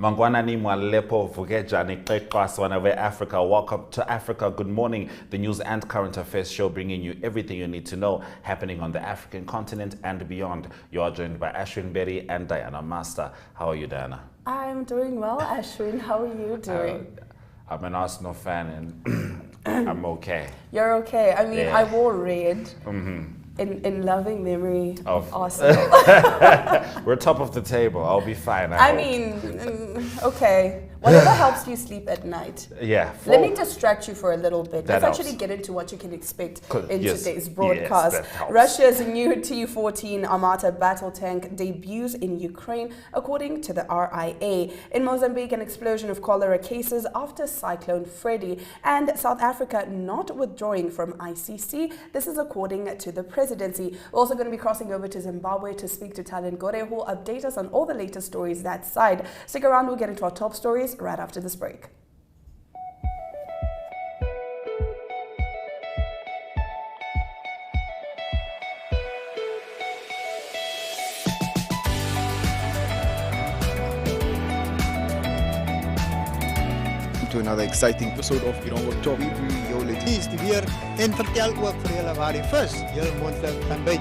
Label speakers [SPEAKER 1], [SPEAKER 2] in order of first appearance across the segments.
[SPEAKER 1] Mangwanani Mwalepo Vugejani Kwaswana Africa. Welcome to Africa. Good morning. The news and current affairs show bringing you everything you need to know happening on the African continent and beyond. You are joined by Ashwin Berry and Diana Master. How are you, Diana?
[SPEAKER 2] I'm doing well, Ashwin. How are you doing?
[SPEAKER 1] I'm an Arsenal fan and I'm okay.
[SPEAKER 2] You're okay. I mean,
[SPEAKER 1] Yeah.
[SPEAKER 2] I wore red in loving memory of Arsenal.
[SPEAKER 1] We're top of the table. I'll be fine.
[SPEAKER 2] I mean, okay. Whatever helps you sleep at night.
[SPEAKER 1] Yeah.
[SPEAKER 2] Let me distract you for a little bit.
[SPEAKER 1] That
[SPEAKER 2] Let's
[SPEAKER 1] helps.
[SPEAKER 2] actually get into what you can expect in
[SPEAKER 1] Yes.
[SPEAKER 2] today's broadcast.
[SPEAKER 1] Yes, that helps.
[SPEAKER 2] Russia's new T-14 Armata battle tank debuts in Ukraine, according to the RIA. In Mozambique, an explosion of cholera cases after Cyclone Freddy. And South Africa not withdrawing from ICC. This is according to the presidency. We're also going to be crossing over to Zimbabwe to speak to Talent Gore, who will update us on all the latest stories that side. Stick around, we'll get into our top stories right after this break.
[SPEAKER 3] To another exciting episode of Irongo Top. Jou let hier is die weer en vertel ook vir julle waar die vis heel moontlik gaan byt.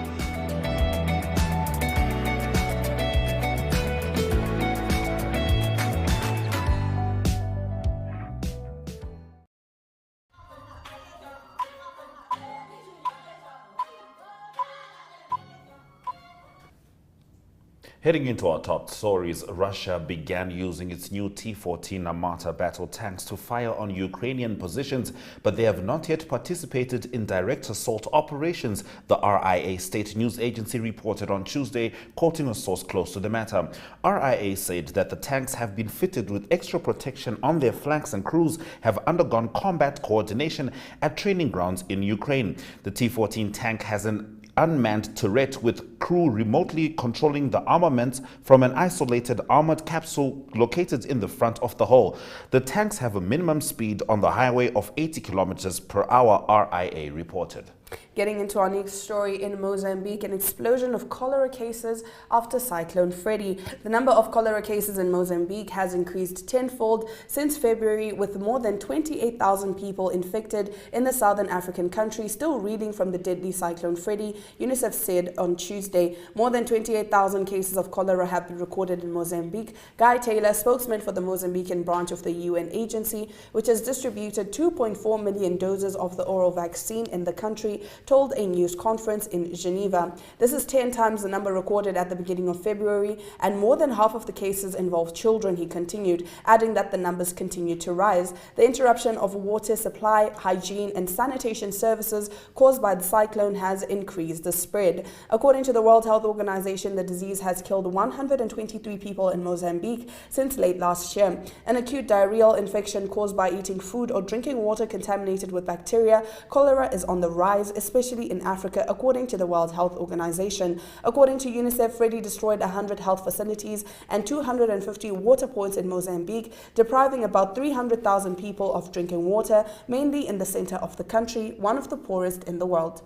[SPEAKER 1] Heading into our top stories, Russia began using its new T-14 Armata battle tanks to fire on Ukrainian positions, but they have not yet participated in direct assault operations, the RIA state news agency reported on Tuesday, quoting a source close to the matter. RIA said that the tanks have been fitted with extra protection on their flanks and crews have undergone combat coordination at training grounds in Ukraine. The T-14 tank has an unmanned turret with crew remotely controlling the armaments from an isolated armored capsule located in the front of the hull. The tanks have a minimum speed on the highway of 80 kilometers per hour, RIA reported.
[SPEAKER 2] Getting into our next story, in Mozambique, an explosion of cholera cases after Cyclone Freddy. The number of cholera cases in Mozambique has increased tenfold since February, with more than 28,000 people infected in the southern African country, still reeling from the deadly Cyclone Freddy, UNICEF said on Tuesday. More than 28,000 cases of cholera have been recorded in Mozambique. Guy Taylor, spokesman for the Mozambican branch of the UN agency, which has distributed 2.4 million doses of the oral vaccine in the country, told a news conference in Geneva. This is 10 times the number recorded at the beginning of February, and more than half of the cases involve children, he continued, adding that the numbers continue to rise. The interruption of water supply, hygiene and sanitation services caused by the cyclone has increased the spread. According to the World Health Organization, the disease has killed 123 people in Mozambique since late last year. An acute diarrheal infection caused by eating food or drinking water contaminated with bacteria, cholera is on the rise, especially in Africa, according to the World Health Organization. According to UNICEF, Freddy destroyed 100 health facilities and 250 water points in Mozambique, depriving about 300,000 people of drinking water, mainly in the center of the country, one of the poorest in the world.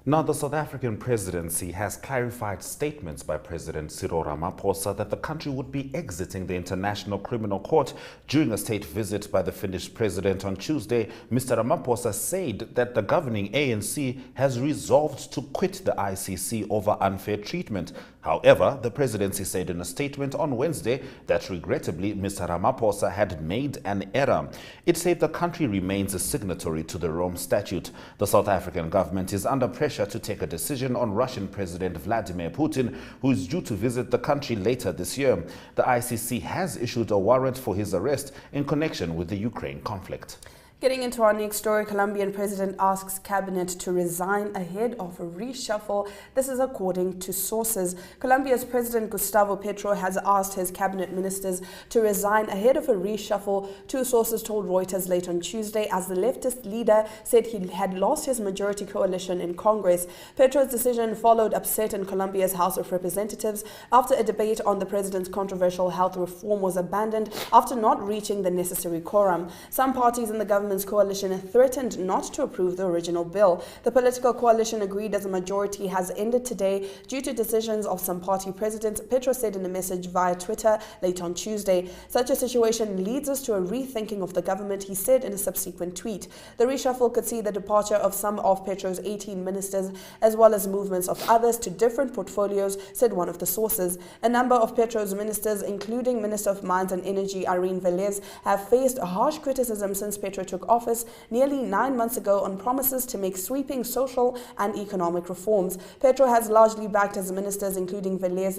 [SPEAKER 1] Now, the South African presidency has clarified statements by President Cyril Ramaphosa that the country would be exiting the International Criminal Court. During a state visit by the Finnish president on Tuesday, Mr. Ramaphosa said that the governing ANC has resolved to quit the ICC over unfair treatment. However, the presidency said in a statement on Wednesday that regrettably Mr. Ramaphosa had made an error. It said the country remains a signatory to the Rome Statute. The South African government is under pressure to take a decision on Russian President Vladimir Putin, who is due to visit the country later this year. The ICC has issued a warrant for his arrest in connection with the Ukraine conflict.
[SPEAKER 2] Getting into our next story, Colombian president asks cabinet to resign ahead of a reshuffle. This is according to sources. Colombia's president Gustavo Petro has asked his cabinet ministers to resign ahead of a reshuffle. Two sources told Reuters late on Tuesday, as the leftist leader said he had lost his majority coalition in Congress. Petro's decision followed upset in Colombia's House of Representatives after a debate on the president's controversial health reform was abandoned after not reaching the necessary quorum. Some parties in the government government's coalition threatened not to approve the original bill. The political coalition agreed as a majority has ended today due to decisions of some party presidents, Petro said in a message via Twitter late on Tuesday. Such a situation leads us to a rethinking of the government, he said in a subsequent tweet. The reshuffle could see the departure of some of Petro's 18 ministers as well as movements of others to different portfolios, said one of the sources. A number of Petro's ministers, including Minister of Mines and Energy Irene Velez, have faced harsh criticism since Petro took office nearly 9 months ago on promises to make sweeping social and economic reforms. Petro has largely backed his ministers, including Velez,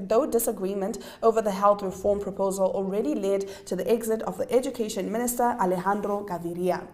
[SPEAKER 2] though disagreement over the health reform proposal already led to the exit of the Education Minister Alejandro Gaviria.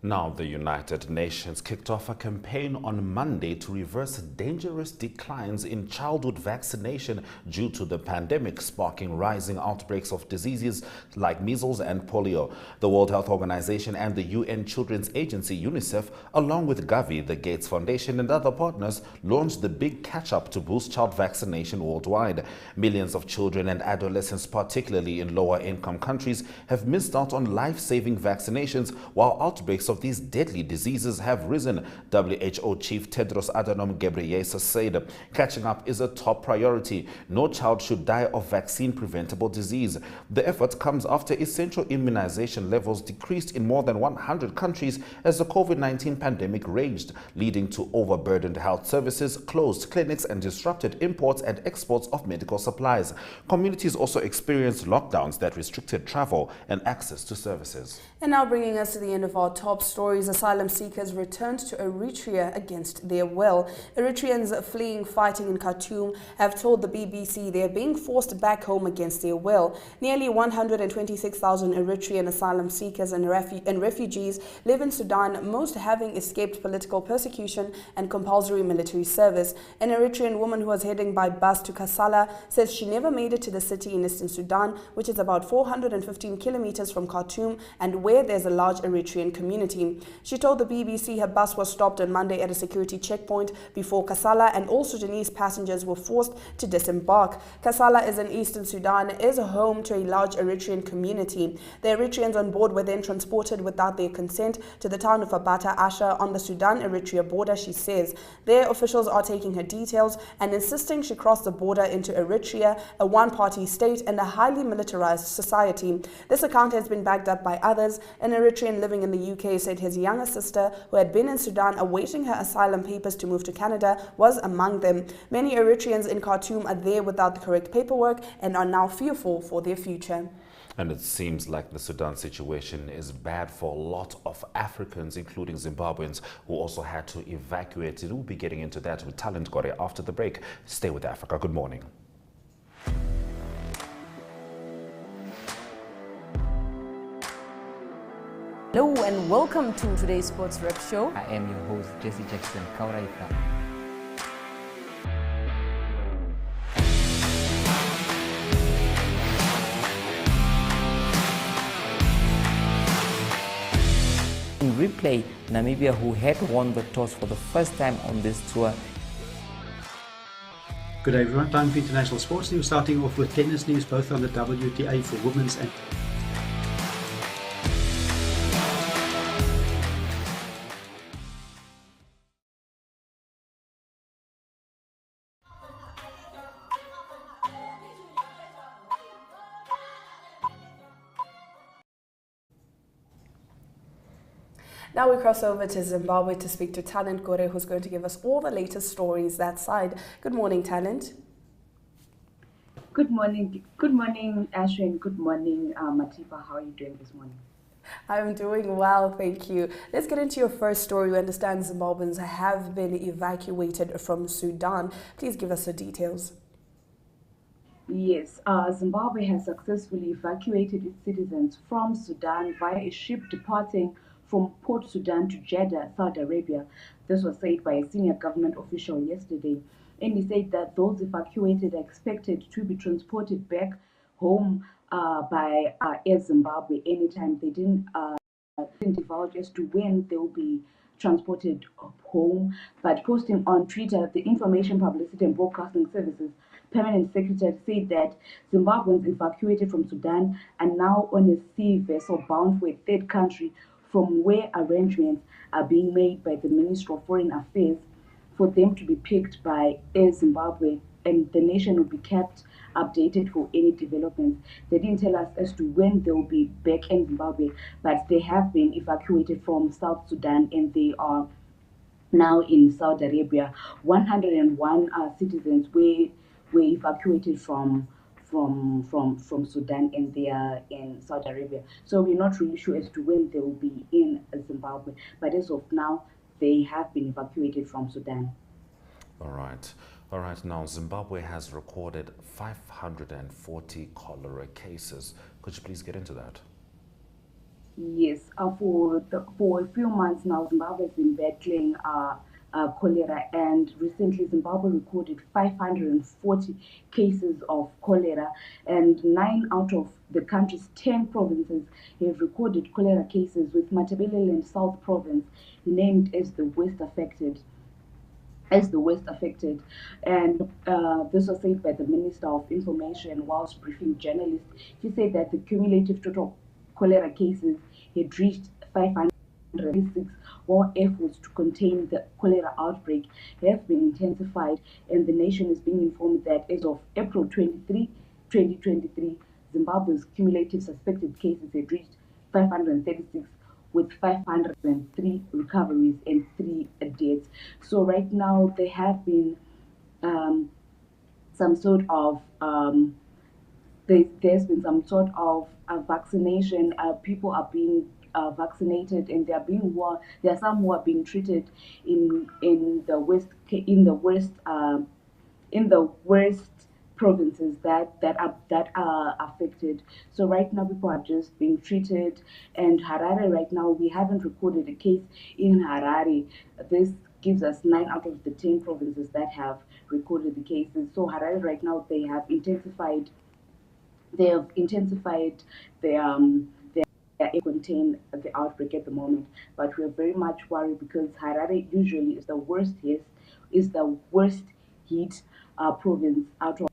[SPEAKER 1] Now, the United Nations kicked off a campaign on Monday to reverse dangerous declines in childhood vaccination due to the pandemic, sparking rising outbreaks of diseases like measles and polio. The World Health Organization and the UN Children's Agency, UNICEF, along with Gavi, the Gates Foundation, and other partners, launched the Big Catch-Up to boost child vaccination worldwide. Millions of children and adolescents, particularly in lower-income countries, have missed out on life-saving vaccinations, while outbreaks of these deadly diseases have risen. WHO Chief Tedros Adhanom Ghebreyesus said, "Catching up is a top priority. No child should die of vaccine-preventable disease." The effort comes after essential immunization levels decreased in more than 100 countries as the COVID-19 pandemic raged, leading to overburdened health services, closed clinics, and disrupted imports and exports of medical supplies. Communities also experienced lockdowns that restricted travel and access to services.
[SPEAKER 2] And now bringing us to the end of our top stories, asylum seekers returned to Eritrea against their will. Eritreans fleeing fighting in Khartoum have told the BBC they are being forced back home against their will. Nearly 126,000 Eritrean asylum seekers and refugees live in Sudan, most having escaped political persecution and compulsory military service. An Eritrean woman who was heading by bus to Kassala says she never made it to the city in eastern Sudan, which is about 415 kilometers from Khartoum and where there's a large Eritrean community. She told the BBC her bus was stopped on Monday at a security checkpoint before Kassala, and all Sudanese passengers were forced to disembark. Kassala is in eastern Sudan, is home to a large Eritrean community. The Eritreans on board were then transported without their consent to the town of Abata Asha on the Sudan-Eritrea border, she says. There, officials are taking her details and insisting she cross the border into Eritrea, a one-party state and a highly militarized society. This account has been backed up by others. An Eritrean living in the UK said his younger sister, who had been in Sudan awaiting her asylum papers to move to Canada, was among them. Many Eritreans in Khartoum are there without the correct paperwork and are now fearful for their future.
[SPEAKER 1] And it seems like the Sudan situation is bad for a lot of Africans, including Zimbabweans, who also had to evacuate. We'll be getting into that with Talent Gore after the break. Stay with Africa. Good morning.
[SPEAKER 4] Hello and welcome to today's Sports Rep Show.
[SPEAKER 5] I am your host, Jesse Jackson Kauraika. In replay, Namibia, who had won the toss for the first time on this tour.
[SPEAKER 6] Good day everyone, time for international sports news, starting off with tennis news, both on the WTA for women's and
[SPEAKER 2] Now we cross over to Zimbabwe to speak to Talent Gore, who's going to give us all the latest stories that side. Good morning, Talent.
[SPEAKER 7] Good morning, Ashwin. Good morning, Matifa. How are you doing this morning?
[SPEAKER 2] I'm doing well, thank you. Let's get into your first story. We understand Zimbabweans have been evacuated from Sudan. Please give us the details.
[SPEAKER 7] Yes, Zimbabwe has successfully evacuated its citizens from Sudan via a ship departing from Port Sudan to Jeddah, Saudi Arabia. This was said by a senior government official yesterday. And he said that those evacuated are expected to be transported back home by Air Zimbabwe anytime. They didn't divulge as to when they will be transported home. But posting on Twitter, the Information Publicity and Broadcasting Services Permanent Secretary said that Zimbabweans evacuated from Sudan are now on a sea vessel bound for a third country from where arrangements are being made by the Ministry of Foreign Affairs for them to be picked by Air Zimbabwe, and the nation will be kept updated for any developments. They didn't tell us as to when they will be back in Zimbabwe, but they have been evacuated from South Sudan and they are now in Saudi Arabia. 101 citizens were evacuated from Sudan, and they are in Saudi Arabia. So we're not really sure as to when they will be in Zimbabwe, but as of now, they have been evacuated from Sudan.
[SPEAKER 1] All right. All right. Now, Zimbabwe has recorded 540 cholera cases. Could you please get into that?
[SPEAKER 7] Yes, for a few months now, Zimbabwe has been battling cholera, and recently Zimbabwe recorded 540 cases of cholera, and 9 out of the country's 10 provinces have recorded cholera cases, with Matabeleland South Province named as the worst affected. And this was said by the Minister of Information whilst briefing journalists. She said that the cumulative total cholera cases had reached 536, while efforts to contain the cholera outbreak have been intensified, and the nation is being informed that as of April 23, 2023, Zimbabwe's cumulative suspected cases had reached 536, with 503 recoveries and 3 deaths. So right now there have been some sort of there's been some sort of vaccination. People are being vaccinated, and there are some who are being treated in the worst provinces that are affected. So right now people are just being treated, and Harare right now we haven't recorded a case in Harare. This gives us 9 out of the 10 provinces that have recorded the cases. So Harare right now they have intensified their contain the outbreak at the moment, but we are very much worried because Harare usually is the worst hit province out of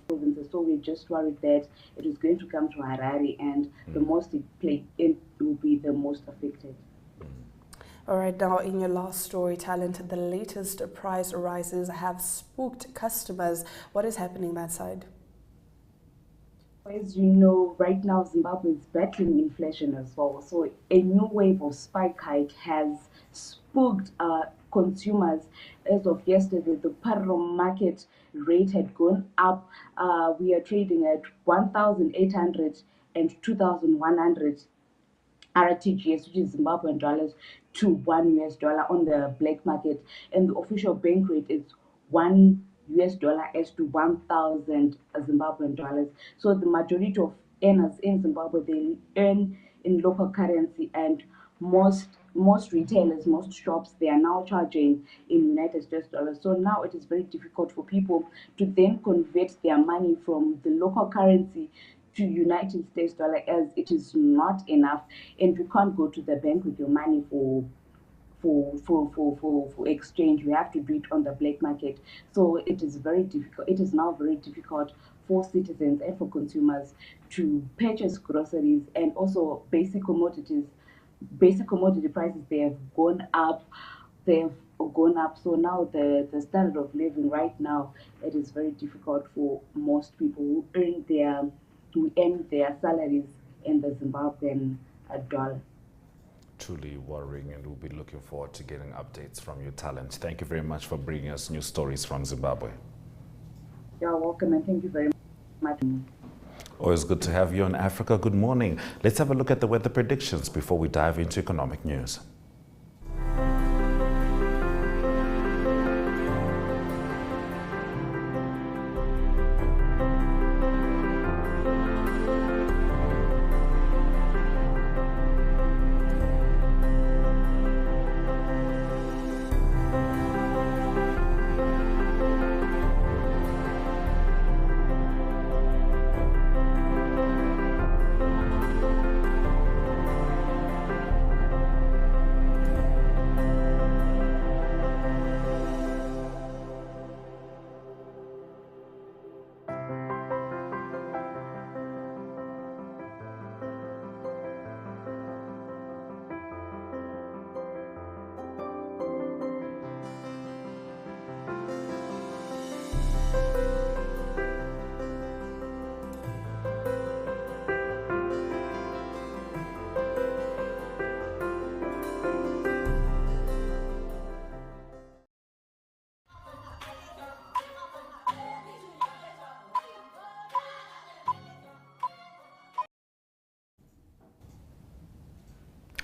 [SPEAKER 7] provinces. So we're just worried that it is going to come to Harare, and the most it will be the most affected.
[SPEAKER 2] All right, now in your last story, Talent, the latest price rises have spooked customers. What is happening that side?
[SPEAKER 7] As you know, right now Zimbabwe is battling inflation as well. So a new wave of spike hike has spooked consumers. As of yesterday, the parallel market rate had gone up. We are trading at 1,800 and 2,100 RTGS, which is Zimbabwean dollars, to $1 on the black market, and the official bank rate is $1 as to 1,000 Zimbabwean dollars. So the majority of earners in Zimbabwe, they earn in local currency, and most retailers, most shops, they are now charging in United States dollars. So now it is very difficult for people to then convert their money from the local currency to United States dollar, as it is not enough, and you can't go to the bank with your money for exchange. You have to do it on the black market. So it is very difficult. It is now very difficult for citizens and for consumers to purchase groceries, and also basic commodities. Basic commodity prices, they have gone up. So now the standard of living right now, it is very difficult for most people who earn their salaries in the Zimbabwean dollar.
[SPEAKER 1] Truly worrying, and we'll be looking forward to getting updates from you, Talent. Thank you very much for bringing us new stories from Zimbabwe.
[SPEAKER 7] You're welcome, and thank you very much.
[SPEAKER 1] Always good to have you on Africa Good Morning. Let's have a look at the weather predictions before we dive into economic news.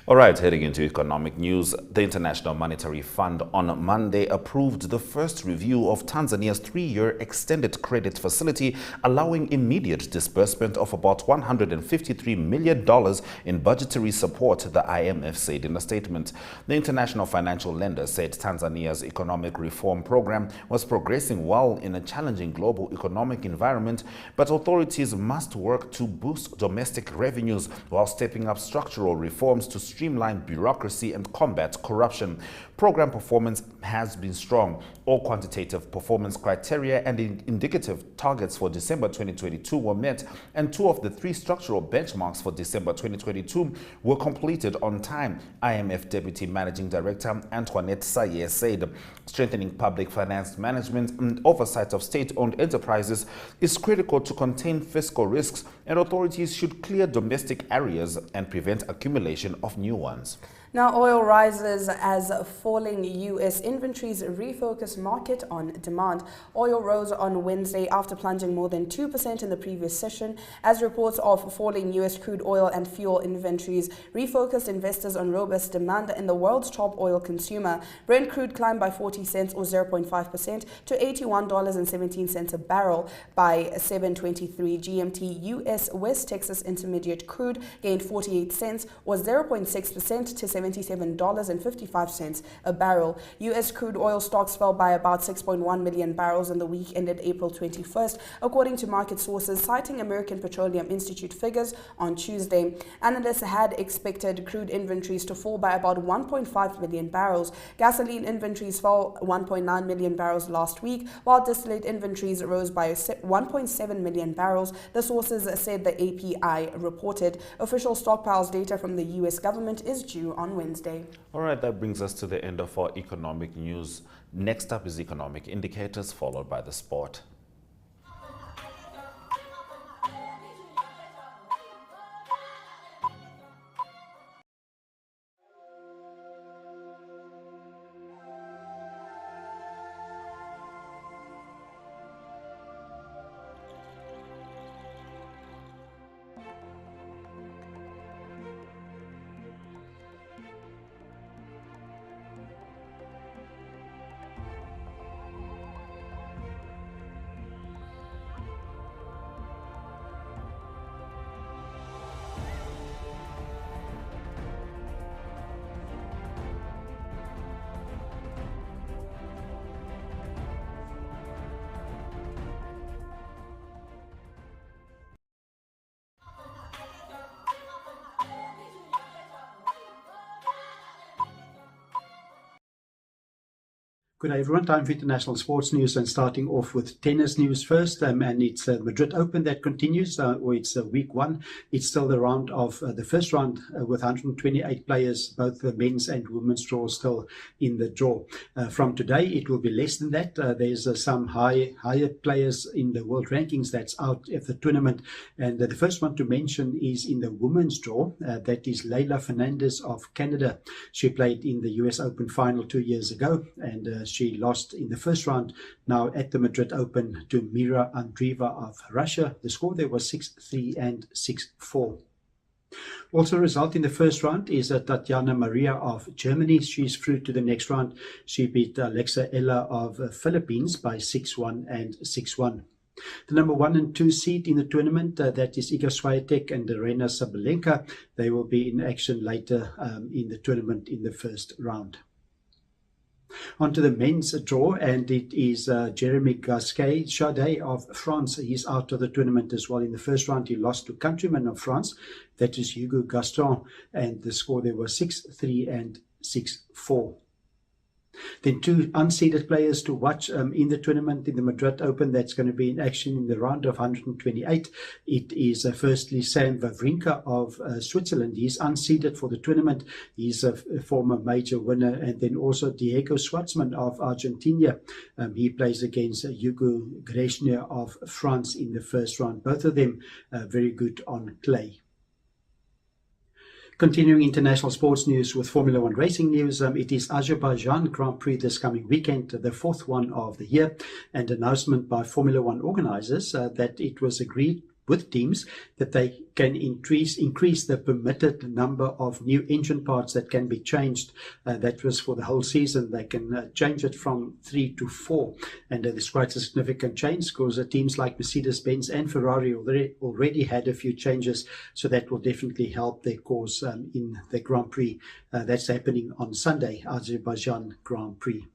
[SPEAKER 1] All right, heading into economic news, the International Monetary Fund on Monday approved the first review of Tanzania's 3-year extended credit facility, allowing immediate disbursement of about $153 million in budgetary support, the IMF said in a statement. The international financial lender said Tanzania's economic reform program was progressing well in a challenging global economic environment, but authorities must work to boost domestic revenues while stepping up structural reforms to streamline bureaucracy and combat corruption. Program performance has been strong. All quantitative performance criteria and indicative targets for December 2022 were met, and 2 of the 3 structural benchmarks for December 2022 were completed on time, IMF Deputy Managing Director Antoinette Saye said. Strengthening public finance management and oversight of state-owned enterprises is critical to contain fiscal risks, and authorities should clear domestic areas and prevent accumulation of new ones.
[SPEAKER 2] Now, oil rises as falling U.S. inventories refocus market on demand. Oil rose on Wednesday after plunging more than 2% in the previous session, as reports of falling U.S. crude oil and fuel inventories refocused investors on robust demand in the world's top oil consumer. Brent crude climbed by 40 cents or 0.5% to $81.17 a barrel by 7:23 GMT. U.S. West Texas Intermediate crude gained 48 cents or 0.6% to $77.55 a barrel. U.S. crude oil stocks fell by about 6.1 million barrels in the week ended April 21st, according to market sources citing American Petroleum Institute figures on Tuesday. Analysts had expected crude inventories to fall by about 1.5 million barrels. Gasoline inventories fell 1.9 million barrels last week, while distillate inventories rose by 1.7 million barrels, the sources said, the API reported. Official stockpiles data from the U.S. government is due on Wednesday.
[SPEAKER 1] All right, that brings us to the end of our economic news. Next up is economic indicators, followed by the sport.
[SPEAKER 6] Good day, everyone. Time for international sports news, and starting off with tennis news first. And it's the Madrid Open that continues, or it's week 1. It's still the round of the first round with 128 players, both the men's and women's draw still in the draw. From today, it will be less than that. There's some higher players in the world rankings that's out of the tournament. And the first one to mention is in the women's draw. That is Leila Fernandez of Canada. She played in the US Open final 2 years ago, and she lost in the first round now at the Madrid Open to Mira Andreeva of Russia. The score there was 6-3 and 6-4. Also a result in the first round is Tatiana Maria of Germany. She's through to the next round. She beat Alexa Ella of Philippines by 6-1 and 6-1. The number 1 and 2 seed in the tournament, that is Iga Swiatek and Aryna Sabalenka. They will be in action later in the tournament in the first round. On to the men's draw, and it is Jeremy Gasquet of France. He's out of the tournament as well. In the first round, he lost to countryman of France, that is Hugo Gaston, and the score there was 6-3 and 6-4. Then 2 unseeded players to watch in the tournament in the Madrid Open that's going to be in action in the round of 128. It is firstly Sam Wawrinka of Switzerland. He's unseeded for the tournament. He's a former major winner. And then also Diego Schwartzman of Argentina. He plays against Hugo Grechner of France in the first round. Both of them very good on clay. Continuing international sports news with Formula 1 racing news, it is Azerbaijan Grand Prix this coming weekend, the 4th one of the year, and announcement by Formula 1 organizers that it was agreed with teams that they can increase the permitted number of new engine parts that can be changed. That was for the whole season. They can change it from 3 to 4. And there's quite a significant change because teams like Mercedes-Benz and Ferrari already had a few changes. So that will definitely help their cause in the Grand Prix. That's happening on Sunday, Azerbaijan Grand Prix.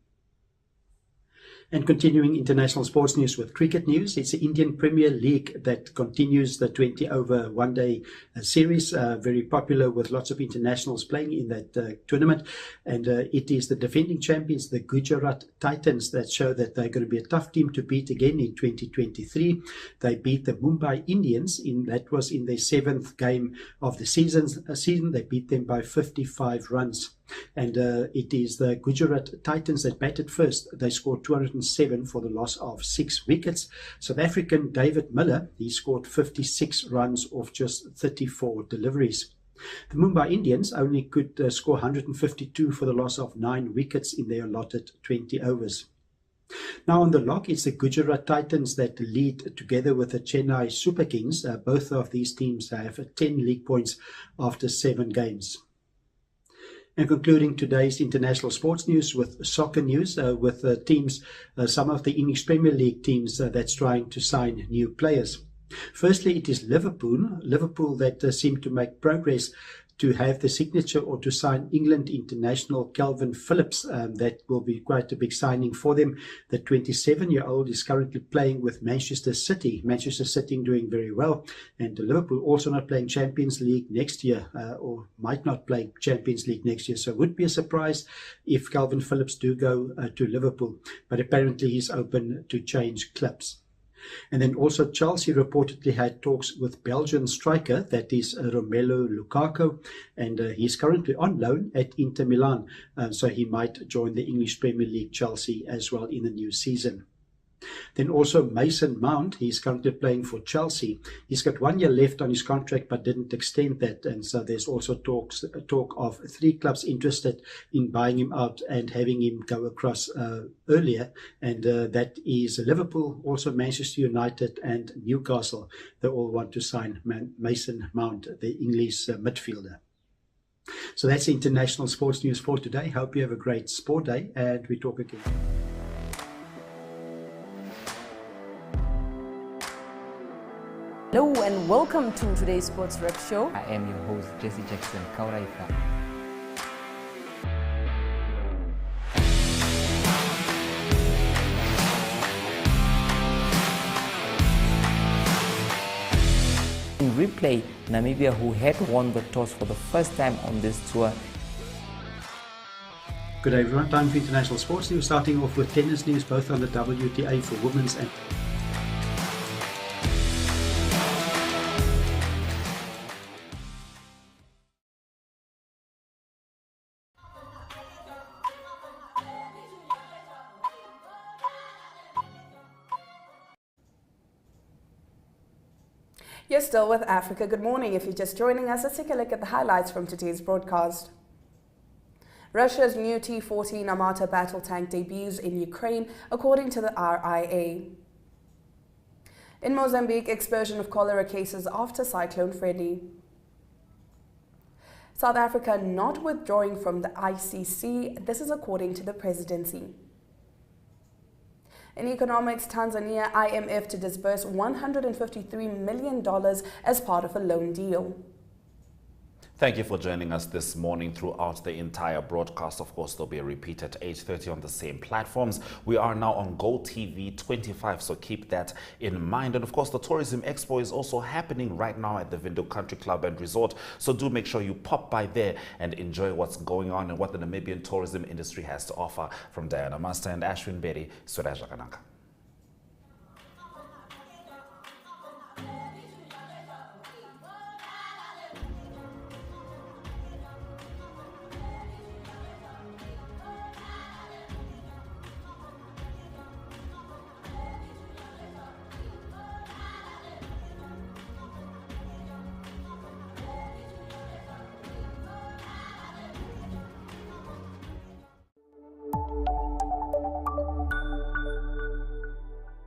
[SPEAKER 6] And continuing international sports news with cricket news, it's the Indian Premier League that continues the 20-over one-day series, very popular with lots of internationals playing in that tournament. And it is the defending champions, the Gujarat Titans, that show that they're going to be a tough team to beat again in 2023. They beat the Mumbai Indians, that was in their 7th game of the season. They beat them by 55 runs. And it is the Gujarat Titans that batted first. They scored 207 for the loss of 6 wickets. South African David Miller, he scored 56 runs off just 34 deliveries. The Mumbai Indians only could score 152 for the loss of 9 wickets in their allotted 20 overs. Now on the log, it's the Gujarat Titans that lead together with the Chennai Super Kings. Both of these teams have 10 league points after 7 games. And concluding today's international sports news with soccer news, with teams, some of the English Premier League teams that's trying to sign new players. Firstly, it is Liverpool that seem to make progress to have the signature or to sign England international Calvin Phillips. That will be quite a big signing for them. The 27-year-old is currently playing with Manchester City. Manchester City doing very well. And Liverpool also not playing Champions League next year, or might not play Champions League next year. So it would be a surprise if Calvin Phillips do go to Liverpool. But apparently he's open to change clubs. And then also Chelsea reportedly had talks with Belgian striker, that is Romelu Lukaku, and he's currently on loan at Inter Milan, so he might join the English Premier League Chelsea as well in the new season. Then also Mason Mount, he's currently playing for Chelsea. He's got 1 year left on his contract but didn't extend that, and so there's also talk of 3 clubs interested in buying him out and having him go across earlier, and that is Liverpool, also Manchester United and Newcastle. They all want to sign Mason Mount, the English midfielder. So that's international sports news for today. Hope you have a great sport day, and we talk again.
[SPEAKER 4] Hello and welcome to today's Sports Rep Show.
[SPEAKER 5] I am your host, Jesse Jackson Kauraifa. In replay, Namibia, who had won the toss for the first time on this tour.
[SPEAKER 6] Good day everyone, time for international sports news, starting off with tennis news, both on the WTA for women's and
[SPEAKER 2] You're still with Africa. Good morning. If you're just joining us, let's take a look at the highlights from today's broadcast. Russia's new T-14 Armata battle tank debuts in Ukraine, according to the RIA. In Mozambique, explosion of cholera cases after Cyclone Freddy. South Africa not withdrawing from the ICC. This is according to the presidency. In economics, Tanzania IMF to disburse $153 million as part of a loan deal.
[SPEAKER 1] Thank you for joining us this morning throughout the entire broadcast. Of course, there'll be a repeat at 8:30 on the same platforms. We are now on GoTV 25, so keep that in mind. And of course, the Tourism Expo is also happening right now at the Windhoek Country Club and Resort. So do make sure you pop by there and enjoy what's going on and what the Namibian tourism industry has to offer. From Diana Master and Ashwin Berry, Suraj Kanaka.